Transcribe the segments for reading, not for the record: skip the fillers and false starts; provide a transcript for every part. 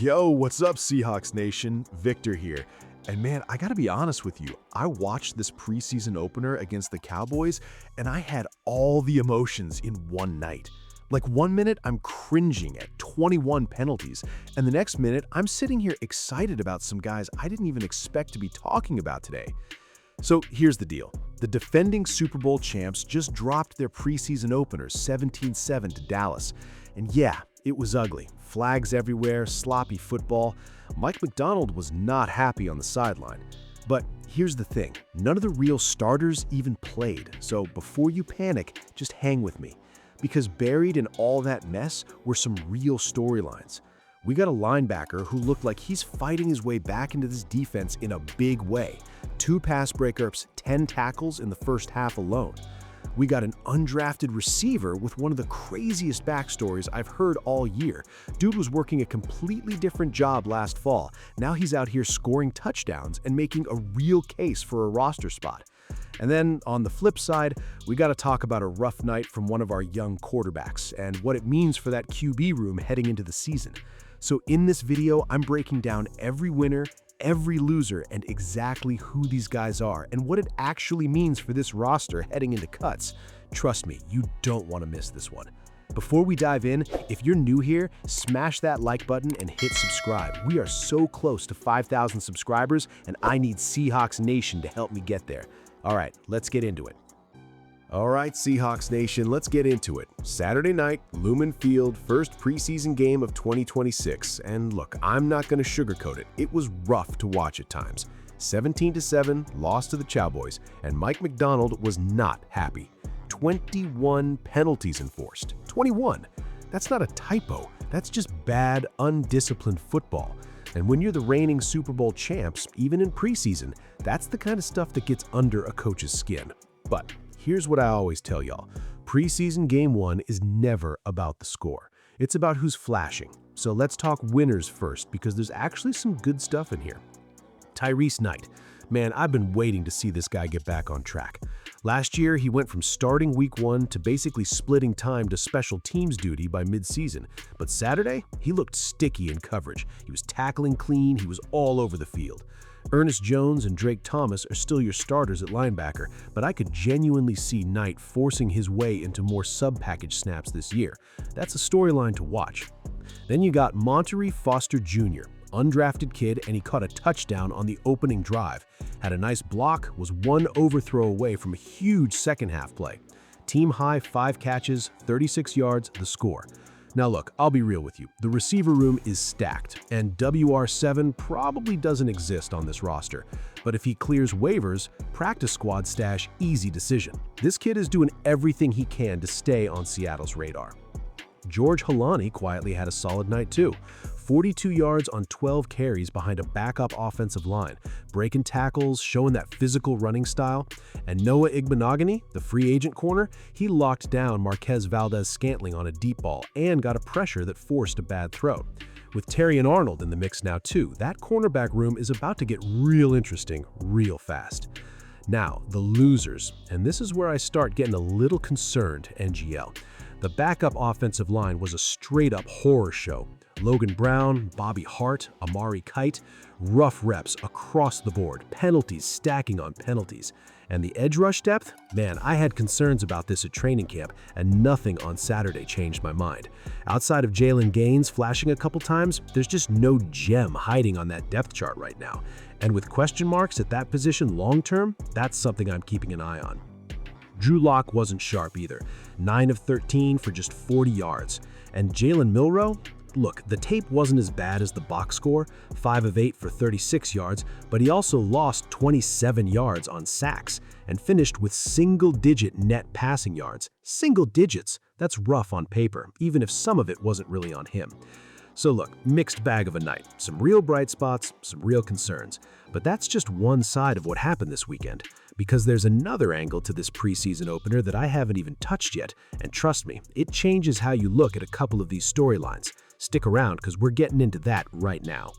Yo, what's up, Seahawks Nation? Victor here. And man, I gotta be honest with you, I watched this preseason opener against the Cowboys, and I had all the emotions in one night. Like 1 minute, I'm cringing at 21 penalties, and the next minute, I'm sitting here excited about some guys I didn't even expect to be talking about today. So here's the deal. The defending Super Bowl champs just dropped their preseason openers 17-7 to Dallas. And yeah, it was ugly. Flags everywhere, sloppy football. Mike Macdonald was not happy on the sideline. But here's the thing, none of the real starters even played. So before you panic, just hang with me. Because buried in all that mess were some real storylines. We got a linebacker who looked like he's fighting his way back into this defense in a big way. 2 pass breakups, 10 tackles in the first half alone. We got an undrafted receiver with one of the craziest backstories I've heard all year. Dude was working a completely different job last fall. Now he's out here scoring touchdowns and making a real case for a roster spot. And then on the flip side, we got to talk about a rough night from one of our young quarterbacks and what it means for that QB room heading into the season. So in this video, I'm breaking down every winner, every loser, and exactly who these guys are and what it actually means for this roster heading into cuts. Trust me, you don't want to miss this one. Before we dive in, if you're new here, smash that like button and hit subscribe. We are so close to 5,000 subscribers, and I need Seahawks Nation to help me get there. All right, let's get into it. All right, Seahawks Nation, let's get into it. Saturday night, Lumen Field, first preseason game of 2026. And look, I'm not going to sugarcoat it. It was rough to watch at times. 17-7, loss to the Cowboys, and Mike Macdonald was not happy. 21 penalties enforced. 21. That's not a typo. That's just bad, undisciplined football. And when you're the reigning Super Bowl champs, even in preseason, that's the kind of stuff that gets under a coach's skin. But here's what I always tell y'all. Preseason game 1 is never about the score. It's about who's flashing. So let's talk winners first, because there's actually some good stuff in here. Tyrese Knight. Man, I've been waiting to see this guy get back on track. Last year, he went from starting week 1 to basically splitting time to special teams duty by midseason. But Saturday, he looked sticky in coverage. He was tackling clean, he was all over the field. Ernest Jones and Drake Thomas are still your starters at linebacker, but I could genuinely see Knight forcing his way into more sub-package snaps this year. That's a storyline to watch. Then you got Monterey Foster Jr., undrafted kid, and he caught a touchdown on the opening drive. Had a nice block, was one overthrow away from a huge second-half play. Team high 5 catches, 36 yards, the score. Now look, I'll be real with you. The receiver room is stacked, and WR7 probably doesn't exist on this roster. But if he clears waivers, practice squad stash, easy decision. This kid is doing everything he can to stay on Seattle's radar. George Halani quietly had a solid night too. 42 yards on 12 carries behind a backup offensive line, breaking tackles, showing that physical running style. And Noah Igbenogany, the free agent corner, he locked down Marquez Valdez-Scantling on a deep ball and got a pressure that forced a bad throw. With Terry and Arnold in the mix now too, that cornerback room is about to get real interesting real fast. Now, the losers, and this is where I start getting a little concerned, NGL. The backup offensive line was a straight-up horror show. Logan Brown, Bobby Hart, Amari Kite, rough reps across the board, penalties stacking on penalties. And the edge rush depth? Man, I had concerns about this at training camp, and nothing on Saturday changed my mind. Outside of Jalen Gaines flashing a couple times, there's just no gem hiding on that depth chart right now. And with question marks at that position long-term, that's something I'm keeping an eye on. Drew Lock wasn't sharp either. 9 of 13 for just 40 yards. And Jalen Milroe? Look, the tape wasn't as bad as the box score, 5 of 8 for 36 yards, but he also lost 27 yards on sacks and finished with single-digit net passing yards. Single digits. That's rough on paper, even if some of it wasn't really on him. So look, mixed bag of a night. Some real bright spots, some real concerns. But that's just one side of what happened this weekend, because there's another angle to this preseason opener that I haven't even touched yet, and trust me, it changes how you look at a couple of these storylines. Stick around, because we're getting into that right now.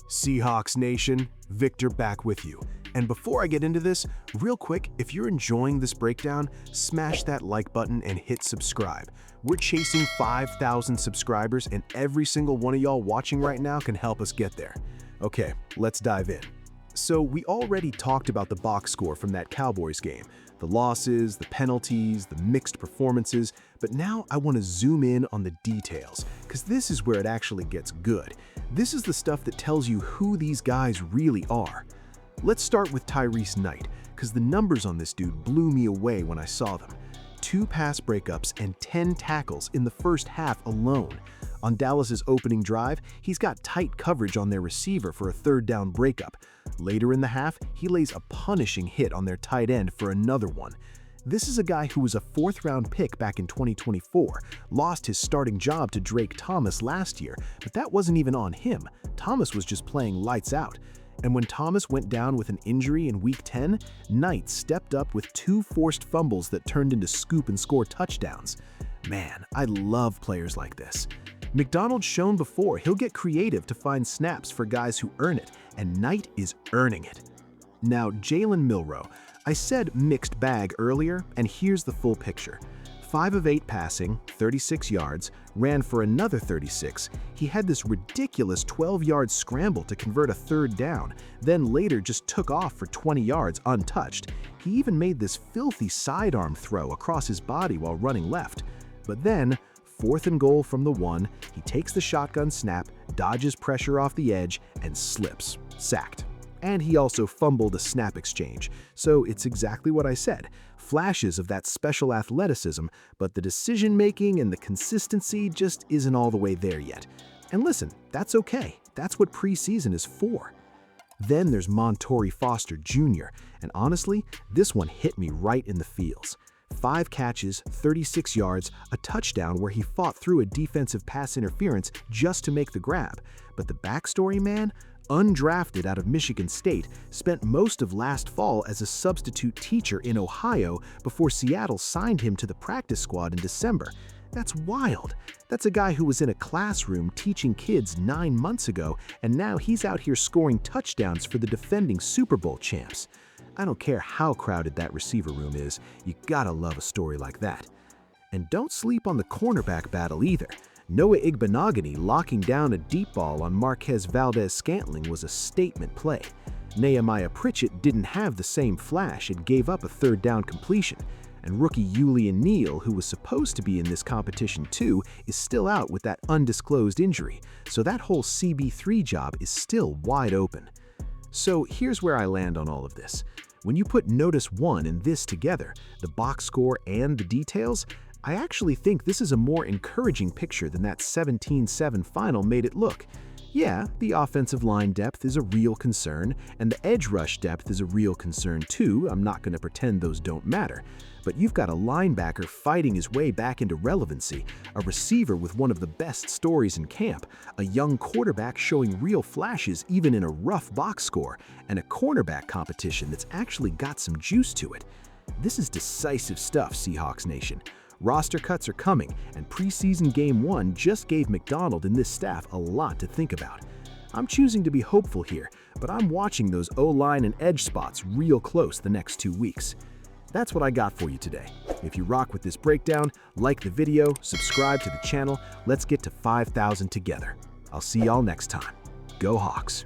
Seahawks Nation, Victor back with you. And before I get into this, real quick, if you're enjoying this breakdown, smash that like button and hit subscribe. We're chasing 5,000 subscribers, and every single one of y'all watching right now can help us get there. Okay, let's dive in. So we already talked about the box score from that Cowboys game, the losses, the penalties, the mixed performances, but now I want to zoom in on the details, because this is where it actually gets good. This is the stuff that tells you who these guys really are. Let's start with Tyrese Knight, because the numbers on this dude blew me away when I saw them. 2 pass breakups and 10 tackles in the first half alone. On Dallas's opening drive, he's got tight coverage on their receiver for a 3rd down breakup. Later in the half, he lays a punishing hit on their tight end for another one. This is a guy who was a 4th-round pick back in 2024, lost his starting job to Drake Thomas last year, but that wasn't even on him. Thomas was just playing lights out. And when Thomas went down with an injury in Week 10, Knight stepped up with 2 forced fumbles that turned into scoop-and-score touchdowns. Man, I love players like this. McDonald's shown before he'll get creative to find snaps for guys who earn it, and Knight is earning it. Now, Jalen Milroe. I said mixed bag earlier, and here's the full picture. 5 of 8 passing, 36 yards, ran for another 36. He had this ridiculous 12-yard scramble to convert a 3rd down, then later just took off for 20 yards untouched. He even made this filthy sidearm throw across his body while running left. But then, 4th and goal from the 1, he takes the shotgun snap, dodges pressure off the edge, and slips. Sacked. And he also fumbled a snap exchange. So it's exactly what I said. Flashes of that special athleticism, but the decision-making and the consistency just isn't all the way there yet. And listen, that's okay. That's what preseason is for. Then there's Montorie Foster Jr., and honestly, this one hit me right in the feels. 5 catches, 36 yards, a touchdown where he fought through a defensive pass interference just to make the grab. But the backstory, man? Undrafted out of Michigan State, spent most of last fall as a substitute teacher in Ohio before Seattle signed him to the practice squad in December. That's wild. That's a guy who was in a classroom teaching kids 9 months ago, and now he's out here scoring touchdowns for the defending Super Bowl champs. I don't care how crowded that receiver room is, you gotta love a story like that. And don't sleep on the cornerback battle either. Noah Igbenogany locking down a deep ball on Marquez Valdez-Scantling was a statement play. Nehemiah Pritchett didn't have the same flash and gave up a 3rd down completion. And rookie Julian Neal, who was supposed to be in this competition too, is still out with that undisclosed injury, so that whole CB3 job is still wide open. So here's where I land on all of this. When you put Notice 1 and this together, the box score and the details, I actually think this is a more encouraging picture than that 17-7 final made it look. Yeah, the offensive line depth is a real concern, and the edge rush depth is a real concern too. I'm not going to pretend those don't matter. But you've got a linebacker fighting his way back into relevancy, a receiver with one of the best stories in camp, a young quarterback showing real flashes even in a rough box score, and a cornerback competition that's actually got some juice to it. This is decisive stuff, Seahawks Nation. Roster cuts are coming, and preseason Game 1 just gave McDonald and this staff a lot to think about. I'm choosing to be hopeful here, but I'm watching those O-line and edge spots real close the next 2 weeks. That's what I got for you today. If you rock with this breakdown, like the video, subscribe to the channel. Let's get to 5,000 together. I'll see y'all next time. Go Hawks!